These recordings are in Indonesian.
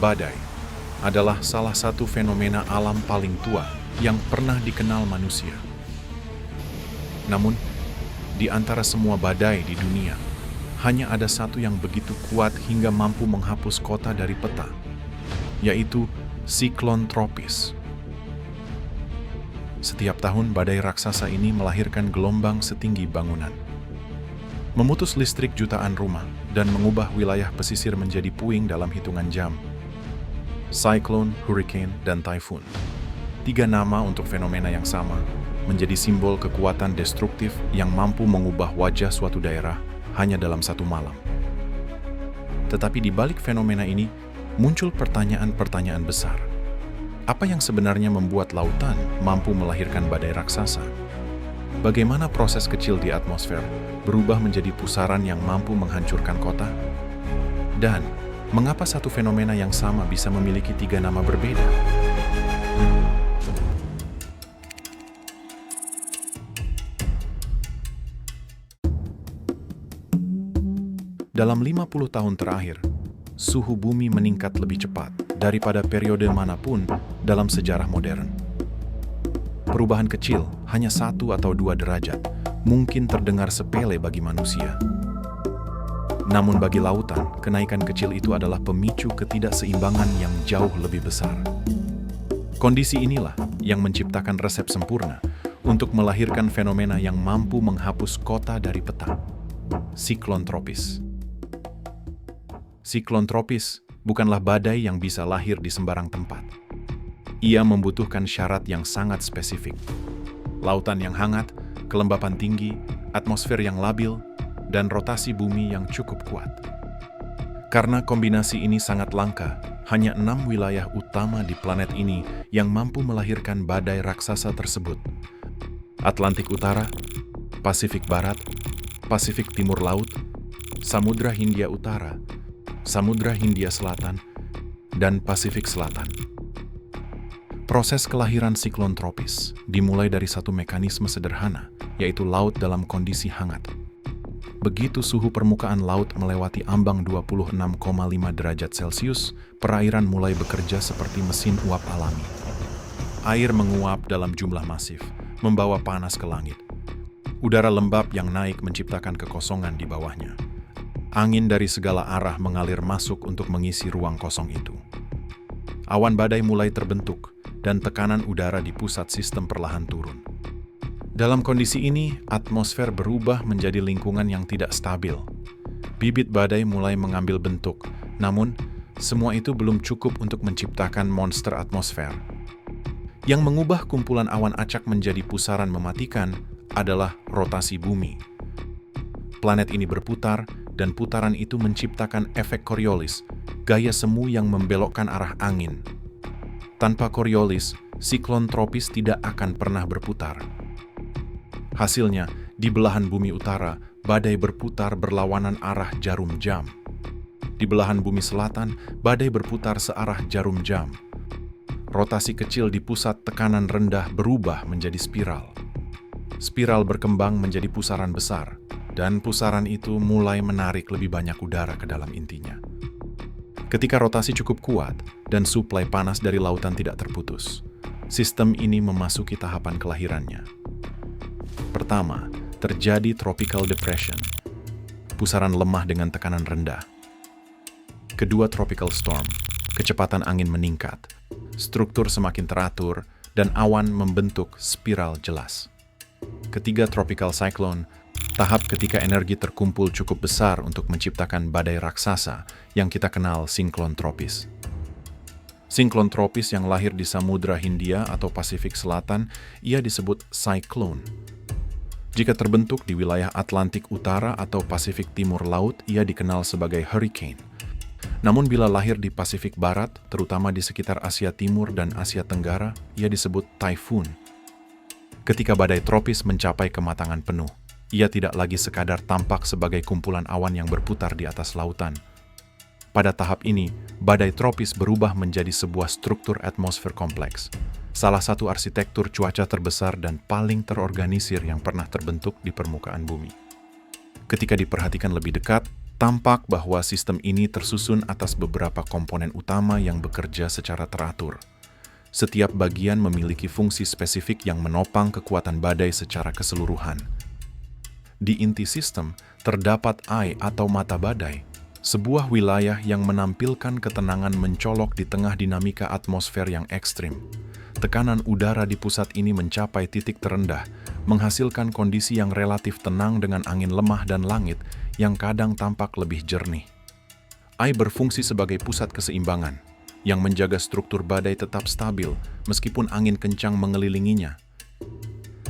Badai adalah salah satu fenomena alam paling tua yang pernah dikenal manusia. Namun, di antara semua badai di dunia, hanya ada satu yang begitu kuat hingga mampu menghapus kota dari peta, yaitu siklon tropis. Setiap tahun badai raksasa ini melahirkan gelombang setinggi bangunan, memutus listrik jutaan rumah, dan mengubah wilayah pesisir menjadi puing dalam hitungan jam. Cyclone, hurricane, dan typhoon. 3 nama untuk fenomena yang sama, menjadi simbol kekuatan destruktif yang mampu mengubah wajah suatu daerah hanya dalam satu malam. Tetapi di balik fenomena ini, muncul pertanyaan-pertanyaan besar. Apa yang sebenarnya membuat lautan mampu melahirkan badai raksasa? Bagaimana proses kecil di atmosfer berubah menjadi pusaran yang mampu menghancurkan kota? Dan mengapa satu fenomena yang sama bisa memiliki 3 nama berbeda? Dalam 50 tahun terakhir, suhu bumi meningkat lebih cepat daripada periode manapun dalam sejarah modern. Perubahan kecil, hanya 1 atau 2 derajat, mungkin terdengar sepele bagi manusia. Namun bagi lautan, kenaikan kecil itu adalah pemicu ketidakseimbangan yang jauh lebih besar. Kondisi inilah yang menciptakan resep sempurna untuk melahirkan fenomena yang mampu menghapus kota dari peta. Siklon tropis. Siklon tropis bukanlah badai yang bisa lahir di sembarang tempat. Ia membutuhkan syarat yang sangat spesifik. Lautan yang hangat, kelembapan tinggi, atmosfer yang labil, dan rotasi bumi yang cukup kuat. Karena kombinasi ini sangat langka, hanya 6 wilayah utama di planet ini yang mampu melahirkan badai raksasa tersebut. Atlantik Utara, Pasifik Barat, Pasifik Timur Laut, Samudra Hindia Utara, Samudra Hindia Selatan, dan Pasifik Selatan. Proses kelahiran siklon tropis dimulai dari satu mekanisme sederhana, yaitu laut dalam kondisi hangat. Begitu suhu permukaan laut melewati ambang 26,5 derajat Celcius, perairan mulai bekerja seperti mesin uap alami. Air menguap dalam jumlah masif, membawa panas ke langit. Udara lembab yang naik menciptakan kekosongan di bawahnya. Angin dari segala arah mengalir masuk untuk mengisi ruang kosong itu. Awan badai mulai terbentuk, dan tekanan udara di pusat sistem perlahan turun. Dalam kondisi ini, atmosfer berubah menjadi lingkungan yang tidak stabil. Bibit badai mulai mengambil bentuk, namun semua itu belum cukup untuk menciptakan monster atmosfer. Yang mengubah kumpulan awan acak menjadi pusaran mematikan adalah rotasi bumi. Planet ini berputar, dan putaran itu menciptakan efek Coriolis, gaya semu yang membelokkan arah angin. Tanpa Coriolis, siklon tropis tidak akan pernah berputar. Hasilnya, di belahan bumi utara, badai berputar berlawanan arah jarum jam. Di belahan bumi selatan, badai berputar searah jarum jam. Rotasi kecil di pusat tekanan rendah berubah menjadi spiral. Spiral berkembang menjadi pusaran besar, dan pusaran itu mulai menarik lebih banyak udara ke dalam intinya. Ketika rotasi cukup kuat dan suplai panas dari lautan tidak terputus, sistem ini memasuki tahapan kelahirannya. Pertama, terjadi tropical depression, pusaran lemah dengan tekanan rendah. Kedua, tropical storm, kecepatan angin meningkat, struktur semakin teratur, dan awan membentuk spiral jelas. Ketiga, tropical cyclone, tahap ketika energi terkumpul cukup besar untuk menciptakan badai raksasa yang kita kenal siklon tropis. Siklon tropis yang lahir di Samudra Hindia atau Pasifik Selatan, ia disebut cyclone. Jika terbentuk di wilayah Atlantik Utara atau Pasifik Timur Laut, ia dikenal sebagai hurricane. Namun bila lahir di Pasifik Barat, terutama di sekitar Asia Timur dan Asia Tenggara, ia disebut typhoon. Ketika badai tropis mencapai kematangan penuh, ia tidak lagi sekadar tampak sebagai kumpulan awan yang berputar di atas lautan. Pada tahap ini, badai tropis berubah menjadi sebuah struktur atmosfer kompleks, salah satu arsitektur cuaca terbesar dan paling terorganisir yang pernah terbentuk di permukaan bumi. Ketika diperhatikan lebih dekat, Tampak bahwa sistem ini tersusun atas beberapa komponen utama yang bekerja secara teratur. Setiap bagian memiliki fungsi spesifik yang menopang kekuatan badai secara keseluruhan. Di inti sistem terdapat eye atau mata badai, sebuah wilayah yang menampilkan ketenangan mencolok di tengah dinamika atmosfer yang ekstrim. Tekanan udara di pusat ini mencapai titik terendah, menghasilkan kondisi yang relatif tenang dengan angin lemah dan langit yang kadang tampak lebih jernih. Eye berfungsi sebagai pusat keseimbangan, yang menjaga struktur badai tetap stabil meskipun angin kencang mengelilinginya.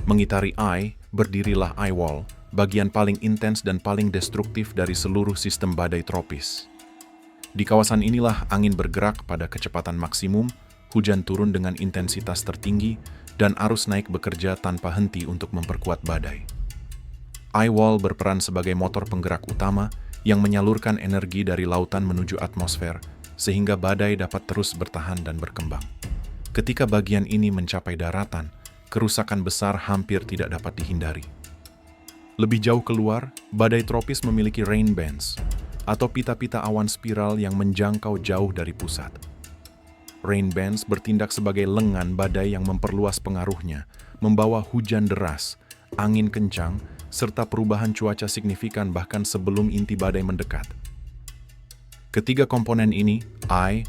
Mengitari eye, berdirilah eye wall, bagian paling intens dan paling destruktif dari seluruh sistem badai tropis. Di kawasan inilah angin bergerak pada kecepatan maksimum, hujan turun dengan intensitas tertinggi, dan arus naik bekerja tanpa henti untuk memperkuat badai. Eye wall berperan sebagai motor penggerak utama yang menyalurkan energi dari lautan menuju atmosfer, sehingga badai dapat terus bertahan dan berkembang. Ketika bagian ini mencapai daratan, kerusakan besar hampir tidak dapat dihindari. Lebih jauh keluar, badai tropis memiliki rain bands, atau pita-pita awan spiral yang menjangkau jauh dari pusat. Rain bands bertindak sebagai lengan badai yang memperluas pengaruhnya, membawa hujan deras, angin kencang, serta perubahan cuaca signifikan bahkan sebelum inti badai mendekat. Ketiga komponen ini, eye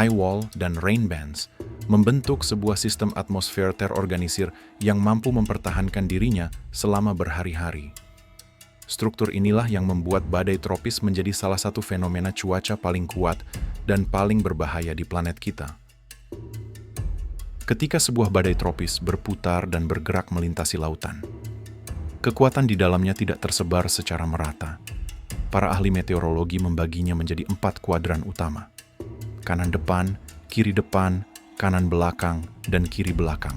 wall, dan rain bands, membentuk sebuah sistem atmosfer terorganisir yang mampu mempertahankan dirinya selama berhari-hari. Struktur inilah yang membuat badai tropis menjadi salah satu fenomena cuaca paling kuat dan paling berbahaya di planet kita. Ketika sebuah badai tropis berputar dan bergerak melintasi lautan, kekuatan di dalamnya tidak tersebar secara merata. Para ahli meteorologi membaginya menjadi 4 kuadran utama: kanan depan, kanan belakang, dan kiri belakang.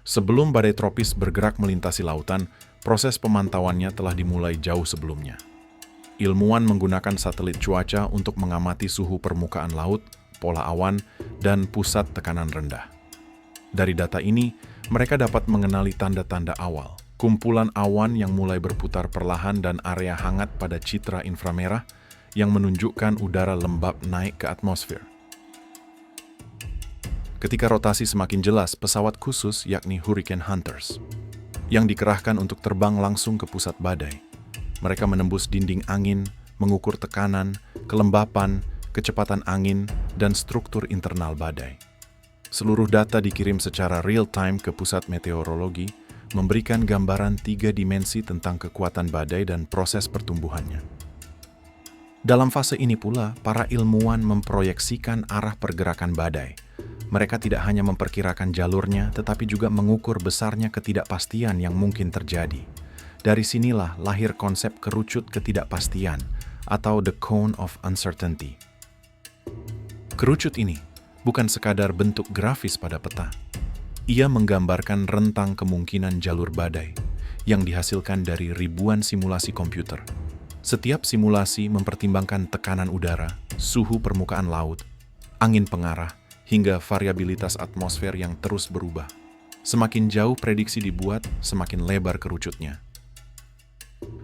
Sebelum badai tropis bergerak melintasi lautan, proses pemantauannya telah dimulai jauh sebelumnya. Ilmuwan menggunakan satelit cuaca untuk mengamati suhu permukaan laut, pola awan, dan pusat tekanan rendah. Dari data ini, mereka dapat mengenali tanda-tanda awal. Kumpulan awan yang mulai berputar perlahan dan area hangat pada citra inframerah yang menunjukkan udara lembab naik ke atmosfer. Ketika rotasi semakin jelas, pesawat khusus yakni Hurricane Hunters yang dikerahkan untuk terbang langsung ke pusat badai. Mereka menembus dinding angin, mengukur tekanan, kelembapan, kecepatan angin, dan struktur internal badai. Seluruh data dikirim secara real-time ke pusat meteorologi, memberikan gambaran 3 dimensi tentang kekuatan badai dan proses pertumbuhannya. Dalam fase ini pula, para ilmuwan memproyeksikan arah pergerakan badai. Mereka tidak hanya memperkirakan jalurnya, tetapi juga mengukur besarnya ketidakpastian yang mungkin terjadi. Dari sinilah lahir konsep kerucut ketidakpastian, atau the cone of uncertainty. Kerucut ini bukan sekadar bentuk grafis pada peta. Ia menggambarkan rentang kemungkinan jalur badai yang dihasilkan dari ribuan simulasi komputer. Setiap simulasi mempertimbangkan tekanan udara, suhu permukaan laut, angin pengarah, hingga variabilitas atmosfer yang terus berubah. Semakin jauh prediksi dibuat, semakin lebar kerucutnya.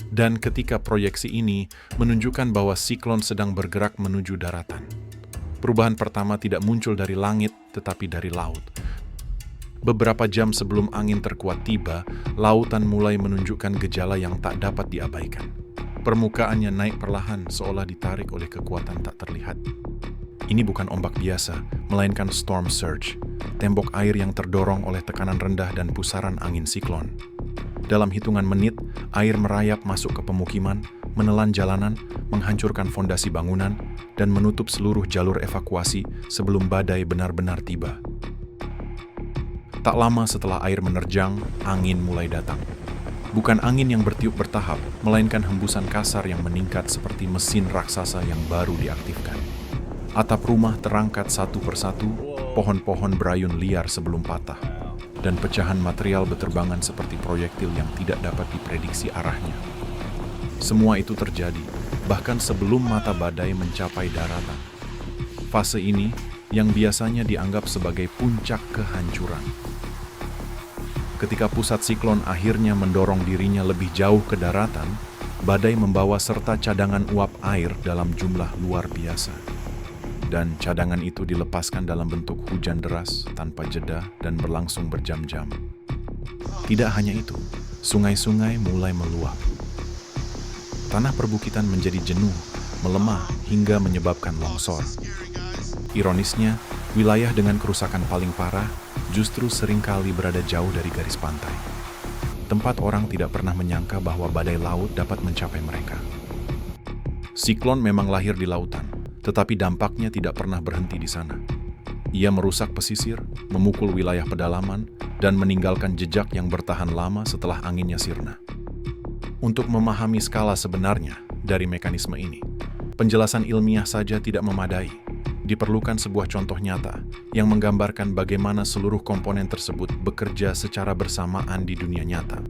Dan ketika proyeksi ini menunjukkan bahwa siklon sedang bergerak menuju daratan, perubahan pertama tidak muncul dari langit, tetapi dari laut. Beberapa jam sebelum angin terkuat tiba, lautan mulai menunjukkan gejala yang tak dapat diabaikan. Permukaannya naik perlahan seolah ditarik oleh kekuatan tak terlihat. Ini bukan ombak biasa, melainkan storm surge, tembok air yang terdorong oleh tekanan rendah dan pusaran angin siklon. Dalam hitungan menit, air merayap masuk ke pemukiman, menelan jalanan, menghancurkan fondasi bangunan, dan menutup seluruh jalur evakuasi sebelum badai benar-benar tiba. Tak lama setelah air menerjang, angin mulai datang. Bukan angin yang bertiup bertahap, melainkan hembusan kasar yang meningkat seperti mesin raksasa yang baru diaktifkan. Atap rumah terangkat satu persatu, pohon-pohon berayun liar sebelum patah, dan pecahan material beterbangan seperti proyektil yang tidak dapat diprediksi arahnya. Semua itu terjadi, bahkan sebelum mata badai mencapai daratan. Fase ini, yang biasanya dianggap sebagai puncak kehancuran. Ketika pusat siklon akhirnya mendorong dirinya lebih jauh ke daratan, badai membawa serta cadangan uap air dalam jumlah luar biasa. Dan cadangan itu dilepaskan dalam bentuk hujan deras tanpa jeda dan berlangsung berjam-jam. Tidak hanya itu, sungai-sungai mulai meluap. Tanah perbukitan menjadi jenuh, melemah hingga menyebabkan longsor. Ironisnya, wilayah dengan kerusakan paling parah justru seringkali berada jauh dari garis pantai. Tempat orang tidak pernah menyangka bahwa badai laut dapat mencapai mereka. Siklon memang lahir di lautan, tetapi dampaknya tidak pernah berhenti di sana. Ia merusak pesisir, memukul wilayah pedalaman, dan meninggalkan jejak yang bertahan lama setelah anginnya sirna. Untuk memahami skala sebenarnya dari mekanisme ini, penjelasan ilmiah saja tidak memadai. Diperlukan sebuah contoh nyata yang menggambarkan bagaimana seluruh komponen tersebut bekerja secara bersamaan di dunia nyata.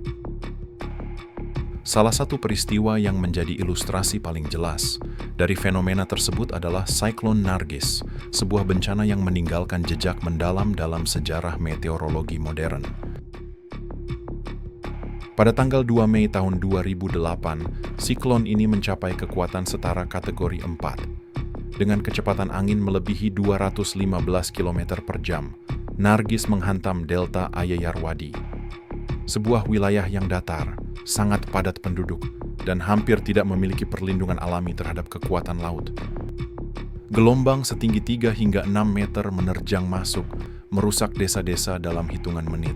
Salah satu peristiwa yang menjadi ilustrasi paling jelas dari fenomena tersebut adalah Siklon Nargis, sebuah bencana yang meninggalkan jejak mendalam dalam sejarah meteorologi modern. Pada tanggal 2 Mei tahun 2008, siklon ini mencapai kekuatan setara kategori 4. Dengan kecepatan angin melebihi 215 km per jam, Nargis menghantam delta Ayeyarwady, sebuah wilayah yang datar, sangat padat penduduk, dan hampir tidak memiliki perlindungan alami terhadap kekuatan laut. Gelombang setinggi 3 hingga 6 meter menerjang masuk, merusak desa-desa dalam hitungan menit.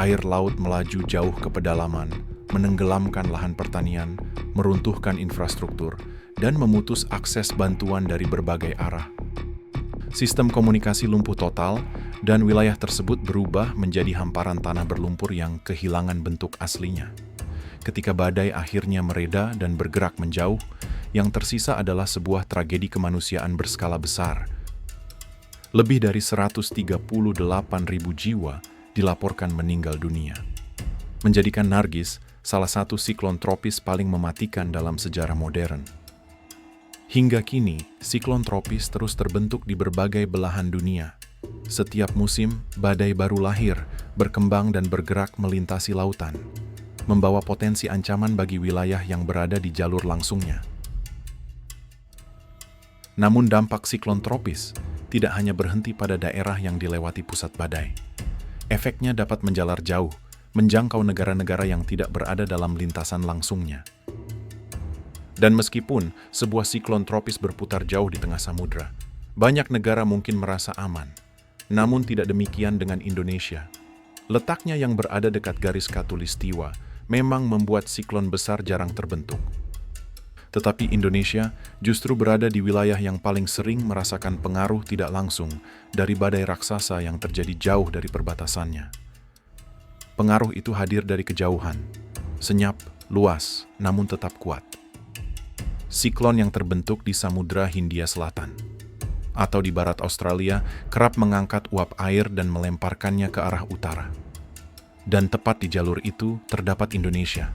Air laut melaju jauh ke pedalaman, menenggelamkan lahan pertanian, meruntuhkan infrastruktur, dan memutus akses bantuan dari berbagai arah. Sistem komunikasi lumpuh total, dan wilayah tersebut berubah menjadi hamparan tanah berlumpur yang kehilangan bentuk aslinya. Ketika badai akhirnya mereda dan bergerak menjauh, yang tersisa adalah sebuah tragedi kemanusiaan berskala besar. Lebih dari 138.000 jiwa dilaporkan meninggal dunia, menjadikan Nargis salah satu siklon tropis paling mematikan dalam sejarah modern. Hingga kini, siklon tropis terus terbentuk di berbagai belahan dunia. Setiap musim, badai baru lahir, berkembang dan bergerak melintasi lautan, membawa potensi ancaman bagi wilayah yang berada di jalur langsungnya. Namun dampak siklon tropis tidak hanya berhenti pada daerah yang dilewati pusat badai. Efeknya dapat menjalar jauh, menjangkau negara-negara yang tidak berada dalam lintasan langsungnya. Dan meskipun sebuah siklon tropis berputar jauh di tengah samudra, banyak negara mungkin merasa aman. Namun tidak demikian dengan Indonesia. Letaknya yang berada dekat garis khatulistiwa memang membuat siklon besar jarang terbentuk. Tetapi Indonesia justru berada di wilayah yang paling sering merasakan pengaruh tidak langsung dari badai raksasa yang terjadi jauh dari perbatasannya. Pengaruh itu hadir dari kejauhan, senyap, luas, namun tetap kuat. Siklon yang terbentuk di Samudra Hindia Selatan atau di barat Australia kerap mengangkat uap air dan melemparkannya ke arah utara. Dan tepat di jalur itu terdapat Indonesia.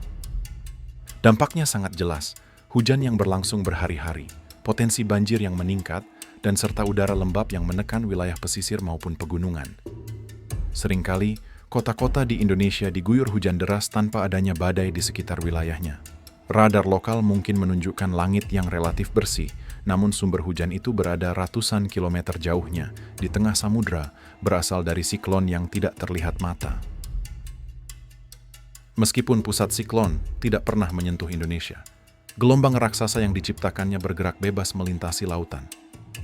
Dampaknya sangat jelas. Hujan yang berlangsung berhari-hari, potensi banjir yang meningkat, dan serta udara lembab yang menekan wilayah pesisir maupun pegunungan. Seringkali, kota-kota di Indonesia diguyur hujan deras tanpa adanya badai di sekitar wilayahnya. Radar lokal mungkin menunjukkan langit yang relatif bersih, namun sumber hujan itu berada ratusan kilometer jauhnya, di tengah samudra, berasal dari siklon yang tidak terlihat mata. Meskipun pusat siklon tidak pernah menyentuh Indonesia, gelombang raksasa yang diciptakannya bergerak bebas melintasi lautan.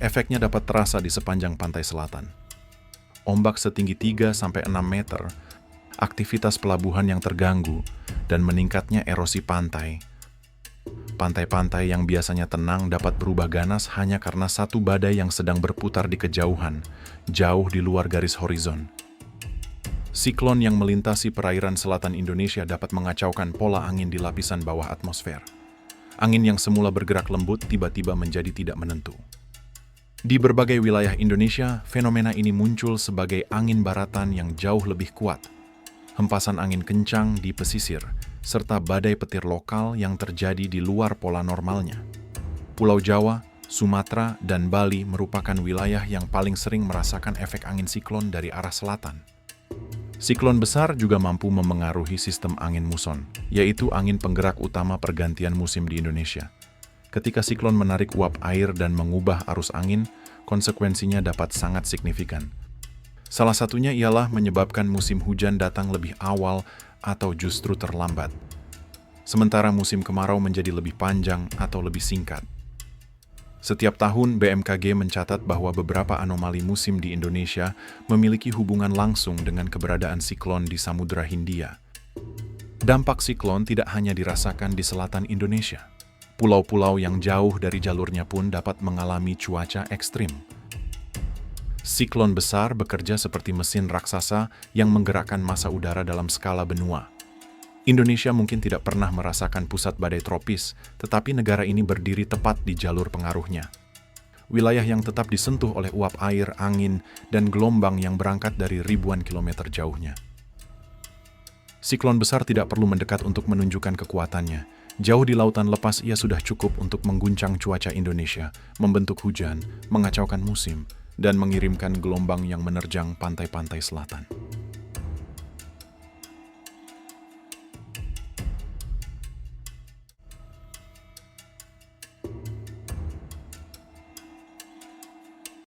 Efeknya dapat terasa di sepanjang pantai selatan. Ombak setinggi 3-6 meter, aktivitas pelabuhan yang terganggu, dan meningkatnya erosi pantai. Pantai-pantai yang biasanya tenang dapat berubah ganas hanya karena satu badai yang sedang berputar di kejauhan, jauh di luar garis horizon. Siklon yang melintasi perairan selatan Indonesia dapat mengacaukan pola angin di lapisan bawah atmosfer. Angin yang semula bergerak lembut tiba-tiba menjadi tidak menentu. Di berbagai wilayah Indonesia, fenomena ini muncul sebagai angin baratan yang jauh lebih kuat. Hempasan angin kencang di pesisir, serta badai petir lokal yang terjadi di luar pola normalnya. Pulau Jawa, Sumatera, dan Bali merupakan wilayah yang paling sering merasakan efek angin siklon dari arah selatan. Siklon besar juga mampu memengaruhi sistem angin muson, yaitu angin penggerak utama pergantian musim di Indonesia. Ketika siklon menarik uap air dan mengubah arus angin, konsekuensinya dapat sangat signifikan. Salah satunya ialah menyebabkan musim hujan datang lebih awal atau justru terlambat, sementara musim kemarau menjadi lebih panjang atau lebih singkat. Setiap tahun, BMKG mencatat bahwa beberapa anomali musim di Indonesia memiliki hubungan langsung dengan keberadaan siklon di Samudra Hindia. Dampak siklon tidak hanya dirasakan di selatan Indonesia. Pulau-pulau yang jauh dari jalurnya pun dapat mengalami cuaca ekstrim. Siklon besar bekerja seperti mesin raksasa yang menggerakkan massa udara dalam skala benua. Indonesia mungkin tidak pernah merasakan pusat badai tropis, tetapi negara ini berdiri tepat di jalur pengaruhnya. Wilayah yang tetap disentuh oleh uap air, angin, dan gelombang yang berangkat dari ribuan kilometer jauhnya. Siklon besar tidak perlu mendekat untuk menunjukkan kekuatannya. Jauh di lautan lepas ia sudah cukup untuk mengguncang cuaca Indonesia, membentuk hujan, mengacaukan musim, dan mengirimkan gelombang yang menerjang pantai-pantai selatan.